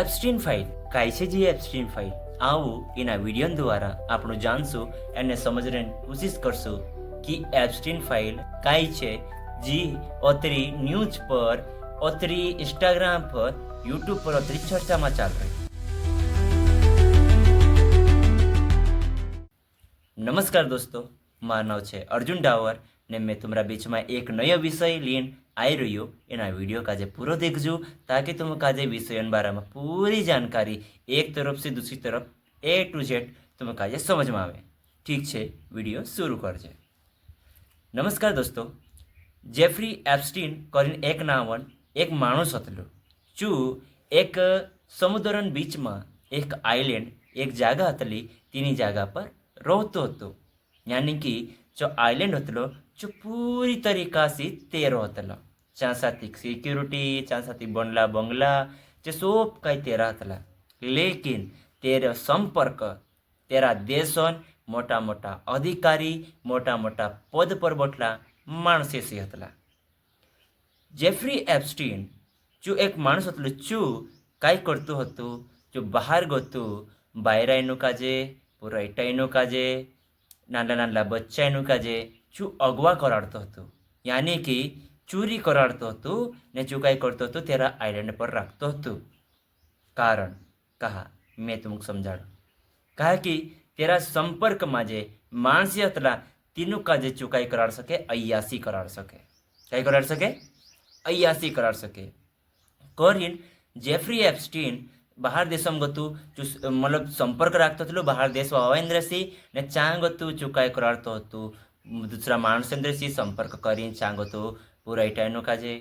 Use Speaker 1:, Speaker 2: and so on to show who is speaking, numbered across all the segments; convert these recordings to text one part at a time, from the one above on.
Speaker 1: Epstein file काय છે જે એપ્સ્ટીન ફાઇલ આવું એના વિડીયો દ્વારા આપણું જાણશું અને સમજવાની કોશિશ કરશું कि एप्स्टीन फाइल काय છે जी ओतरी न्यूज पर ओतरी इंस्टाग्राम पर यूट्यूब पर ओतरी चर्चा में चाल रही। नमस्कार दोस्तों, मार नाम है अर्जुन डावर ने मैं तुम्हारा बीच में एक नयो विषय लीन आई रही एना वीडियो काजे पूरा देखजो ताकि तुम काजे विषय बारे में पूरी जानकारी एक तरफ से दूसरी तरफ A to Z तुम काजे समझ में आवे। ठीक है, वीडियो शुरू करजे। नमस्कार दोस्तों, जेफ्री एप्स्टीन करीने एक नावन एक माणूस हतलो जो एक समुद्रन बीच में एक आइलैंड एक जगह हतली तेनी जगह पर रहतो हतो। यानी कि जो आइलैंड हतलो जो पूरी तरीका से तेरो हतलो, च्या साथी सिक्योरिटी च्या साथी बंगला बंगला जो सब कई तेरा हतला। लेकिन तेरा संपर्क तेरा देशन मोटा मोटा अधिकारी मोटा मोटा पद पर बटला माणसे से हतला। जेफ्री एप्स्टीन जो एक माणस हतलो जो काई करतो हतो जो बहार गतो बायरायनु काजे पुरायटायनु काजे नाना नाना बच्चायनु काजे जो अगवा कराड़तो हतो, यानी कि चोरी कराड़तो हतो ने जो काई करतो हतो तेरा आइलैंड पर राखतो हतो। कारण कहा मैं तुमको समझाड़ू। कहा कि तेरा संपर्क में जे माणसी हतला तीनों काजे चुकाई कराड़ सके, अयासी कराड़ सके। कई कराड़ सके? अयासी कराड़ सके। करीन जेफ्री एप्स्टीन बहार देश में गतु जो मतलब संपर्क राखतो हतो बहार देश अवेंद्र सी ने चा गतु चुकाई कराड़तो हतो दूसरा माणसेंद्र सी संपर्क करीन चा गतु पुरायटायनो काजे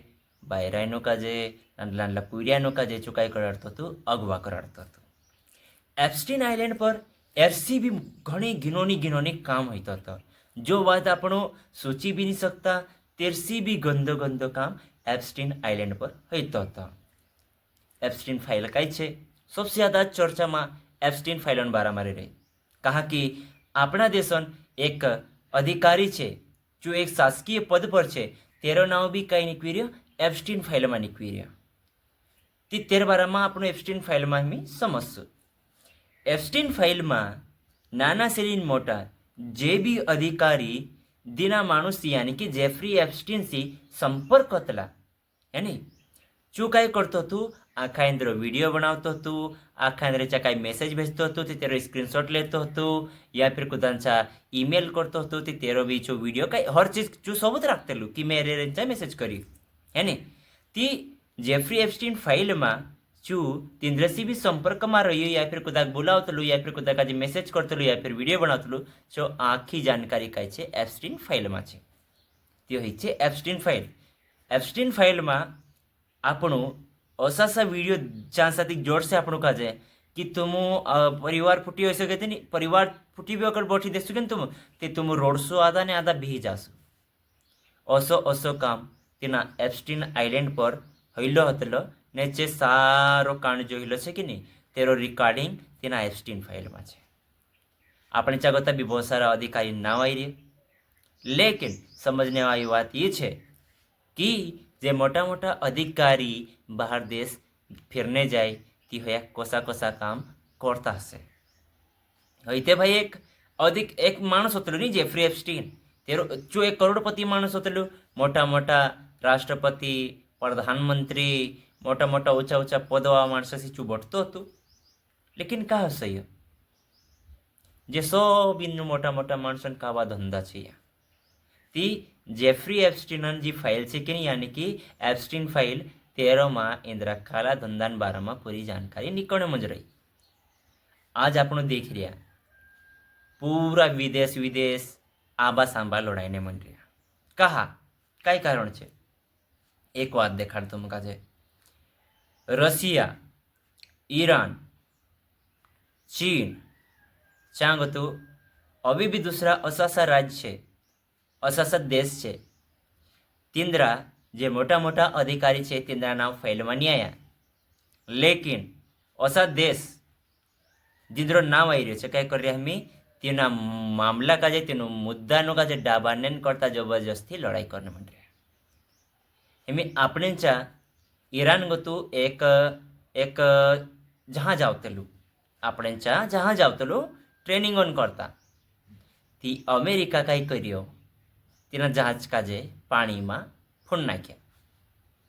Speaker 1: बायरायनो काजे नाना नाना पुरियानो काजे चुकाई कराड़तो हतो, अगवा कराड़तो हतो। एप्स्टीन आइलैंड पर एरसी भी घणी घिनोनी काम होता था जो बात आपणो सोची भी नहीं सकता। तेरसी भी गंदो गंदो काम एप्स्टीन आइलैंड पर होता था। एप्स्टीन फाइल कई छे सबसे ज़्यादा चर्चा में एप्स्टीन फाइल बारे में रही। कहा कि अपना देशन एक अधिकारी छे जो एक शासकीय पद पर छे तेरो नाम भी कई निकली रह्यो एप्स्टीन फाइल में निकली रह्यो। तेर बारे में आपणो एप्स्टीन फाइल में हम समझशुं। एप्स्टीन फाइल में नाना से मोटा जे भी अधिकारी दीना माणूस यानी कि जेफ्री एप्स्टीन से संपर्क हतला यानी जो काई करतो हतो आखा अंदर वीडियो बनावतो हतो, आखा अंदर काई मेसेज भेजतो हतो ते तेरो स्क्रीनशॉट लेतो हतो या फिर कुदांचा ईमेल करतो हतो ते तेरो भी जो वीडियो काई हर चीज जो सबूत राखतेलू कि मेरे रेंचा मेसेज करी यानी ती जेफ्री एप्स्टीन फाइल में जो तेंद्रसी भी संपर्क में रही या फिर कुदाक बोलावतलू या फिर कुदाक आज मेसेज करतलू या फिर वीडियो बनावतलू जो आखी जानकारी कई छे एप्स्टीन फाइल में छे। ते होय छे एप्स्टीन फाइल। एप्स्टीन फाइल में आपणो असा वीडियो ज्यां साथी जोड़से आपणो काजे कि तुम परिवार फूटी हो सके नहीं परिवार फूटी भी अगर बैठी देशो कि तुम रोडशो आधा ने आधा बेही जाशो। असो काम तेना एप्स्टीन आइलैंड पर हईलो हतलो ने जे सारो कांड जोईलो छे कि नहीं तेरो रिकॉर्डिंग तेना एप्स्टीन फाइल में छे। आपणे चाहता भी बहुत सारा अधिकारी ना आई रहे, लेकिन समझने वाली बात ये छे कि जे मोटा मोटा अधिकारी बाहर देश फिरने जाए ती होया कोसा कोसा काम करता हशे। हईते भाई एक माणस होतलो नहीं जेफ्री एप्स्टीन तेरो जो एक करोड़पति माणस होतलो मोटा मोटा राष्ट्रपति प्रधानमंत्री मोटा मोटा ऊंचा ऊंचा पदवा माणस से चुबटतो हतो। लेकिन क्या हशे जे सब इन मोटा मोटा माणसन कावा धंधा छे ती जेफ्री एप्स्टीन जी फाइल है कि नहीं यानी कि एप्स्टीन फाइल 13 में इंदिरा काला धंधा बारे में पूरी जानकारी निकलने मज रही। आज आप देख रहा पूरा विदेश विदेश आबा सांबा लड़ाई ने मन रहा। कहा कई कारण है एक बात देखाड़ तुम काजे रशिया ईरान चीन चांग तो अभी भी दूसरा असासा राज्य है असासा देश है तिंद्रा जे मोटा मोटा अधिकारी है तिंद्रा नाम फाइल में नहीं आया। लेकिन असा देश जिंद्रो नाम आई रह्यो छे कई कर रहा हमें तेना मामला का जे तेनो मुद्दानो का जे डाबानेन करता जबरदस्ती लड़ाई करने मन रहा। हमें आपने चा ईरान गतु एक जहाज आवतेलू આપણે जहाज आवतेलू ट्रेनिंग ऑन करता ती अमेरिका कई कर्यो तेना जहाज काजे पानी में फूंड नाख्या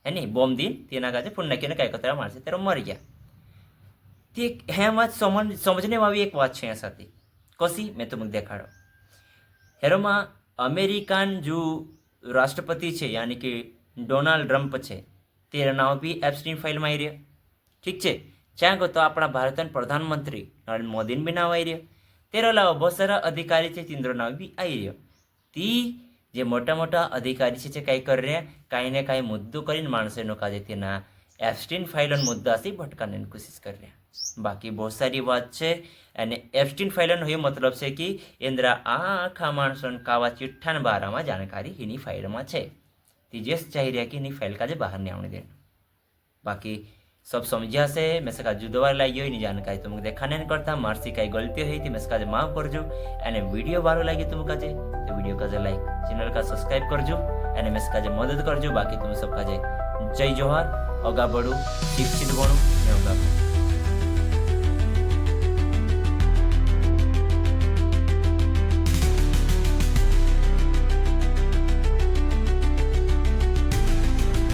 Speaker 1: है नहीं बॉम्ब दीन तेना काजे फूंड नाखीने कई कतरा मारसे तेरो मरी गया ते हे बात समझने में एक बात है साथी कसी मैं तुम्हें देखाड़ो हेरो में अमेरिकन जो राष्ट्रपति है यानी कि डोनाल्ड ट्रम्प है तेरा नाम भी एप्स्टीन फाइल में आई रहा ठीक है चाहे को तो अपना भारत प्रधानमंत्री नरेंद्र मोदी भी नाम आई रहा तेरा अलावा बहुत सारा अधिकारी है तीनों नाम भी आई रहा ती जे मोटा मोटा अधिकारी है कई कर रहे कहीं ने कहीं मुद्दों कर माणसों का एप्स्टीन फाइल मुद्दा से भटकाने की कोशिश कर रहे बाकी बहुत सारी बात है અને એપ્સ્ટીન ફાઇલનો એ મતલબ છે કે એન્દ્રા આખા માણસોને કાવા ચિઠ્ઠાના બારામાં જાણકારી એની ફાઇલમાં છે તે જે ચાહી રહ્યા કે એની ફાઇલ કાજે બહાર નહીં આવને દેને બાકી सब समझिया से मैं सका जुदवा लागी हो जानकारी तुमको देखाने नहीं करता मारसी कई गलती हुई थी मैं सका माफ करजो एने वीडियो वारो लगे तुम काजे तो वीडियो का लाइक चैनल का सब्सक्राइब करजो एने मैं सका मदद करजो बाकी तुम सब काजे जय जोहार अगा बढ़ू शिक्षित बनू ने अगा